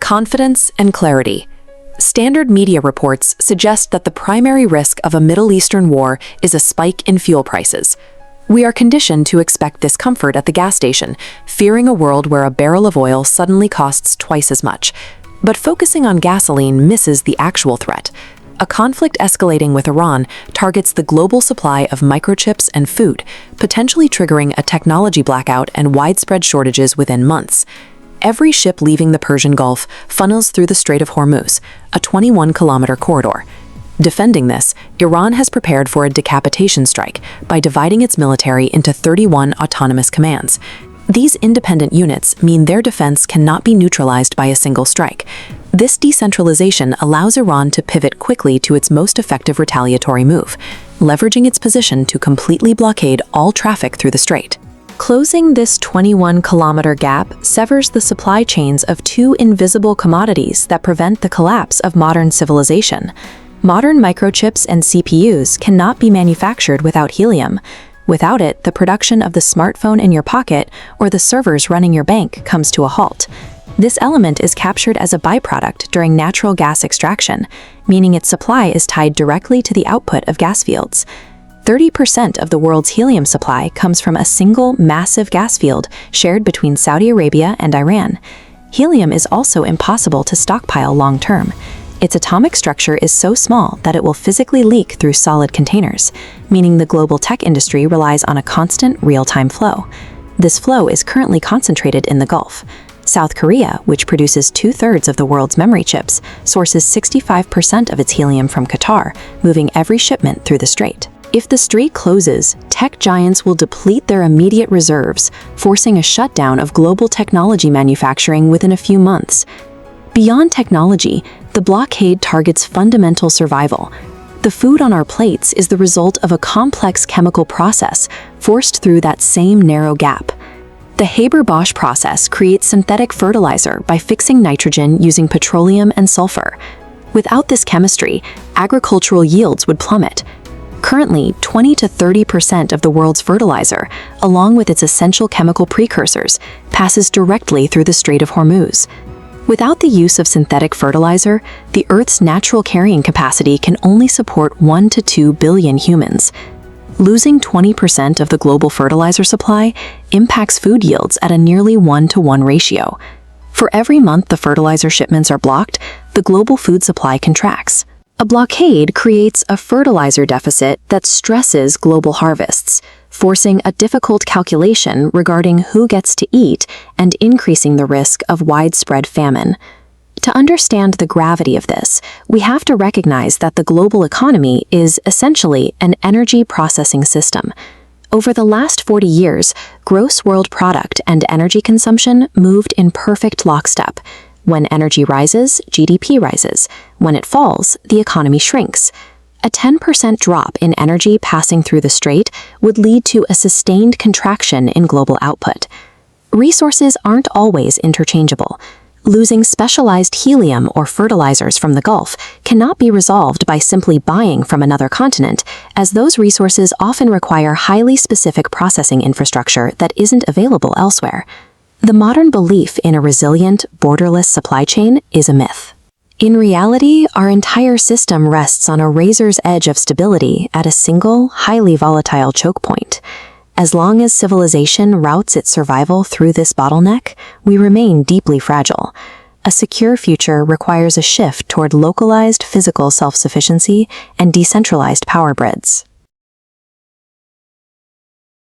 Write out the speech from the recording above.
Confidence and clarity. Standard media reports suggest that the primary risk of a Middle Eastern war is a spike in fuel prices. We are conditioned to expect discomfort at the gas station, fearing a world where a barrel of oil suddenly costs twice as much. But focusing on gasoline misses the actual threat. A conflict escalating with Iran targets the global supply of microchips and food, potentially triggering a technology blackout and widespread shortages within months. Every ship leaving the Persian Gulf funnels through the Strait of Hormuz, a 21-kilometer corridor. Defending this, Iran has prepared for a decapitation strike by dividing its military into 31 autonomous commands. These independent units mean their defense cannot be neutralized by a single strike. This decentralization allows Iran to pivot quickly to its most effective retaliatory move, leveraging its position to completely blockade all traffic through the strait. Closing this 21-kilometer gap severs the supply chains of two invisible commodities that prevent the collapse of modern civilization. Modern microchips and CPUs cannot be manufactured without helium. Without it, the production of the smartphone in your pocket or the servers running your bank comes to a halt. This element is captured as a byproduct during natural gas extraction, meaning its supply is tied directly to the output of gas fields. 30% of the world's helium supply comes from a single massive gas field shared between Saudi Arabia and Iran. Helium is also impossible to stockpile long-term. Its atomic structure is so small that it will physically leak through solid containers, meaning the global tech industry relies on a constant real-time flow. This flow is currently concentrated in the Gulf. South Korea, which produces 2/3 of the world's memory chips, sources 65% of its helium from Qatar, moving every shipment through the strait. If the strait closes, tech giants will deplete their immediate reserves, forcing a shutdown of global technology manufacturing within a few months. Beyond technology, the blockade targets fundamental survival. The food on our plates is the result of a complex chemical process forced through that same narrow gap. The Haber-Bosch process creates synthetic fertilizer by fixing nitrogen using petroleum and sulfur. Without this chemistry, agricultural yields would plummet. Currently, 20 to 30% of the world's fertilizer, along with its essential chemical precursors, passes directly through the Strait of Hormuz. Without the use of synthetic fertilizer, the Earth's natural carrying capacity can only support 1 to 2 billion humans. Losing 20% of the global fertilizer supply impacts food yields at a nearly 1-to-1 ratio. For every month the fertilizer shipments are blocked, the global food supply contracts. A blockade creates a fertilizer deficit that stresses global harvests, forcing a difficult calculation regarding who gets to eat and increasing the risk of widespread famine. To understand the gravity of this, we have to recognize that the global economy is essentially an energy processing system. Over the last 40 years, gross world product and energy consumption moved in perfect lockstep. When energy rises, GDP rises. When it falls, the economy shrinks. A 10% drop in energy passing through the strait would lead to a sustained contraction in global output. Resources aren't always interchangeable. Losing specialized helium or fertilizers from the Gulf cannot be resolved by simply buying from another continent, as those resources often require highly specific processing infrastructure that isn't available elsewhere. The modern belief in a resilient, borderless supply chain is a myth. In reality, our entire system rests on a razor's edge of stability at a single, highly volatile choke point. As long as civilization routes its survival through this bottleneck, we remain deeply fragile. A secure future requires a shift toward localized physical self-sufficiency and decentralized power grids.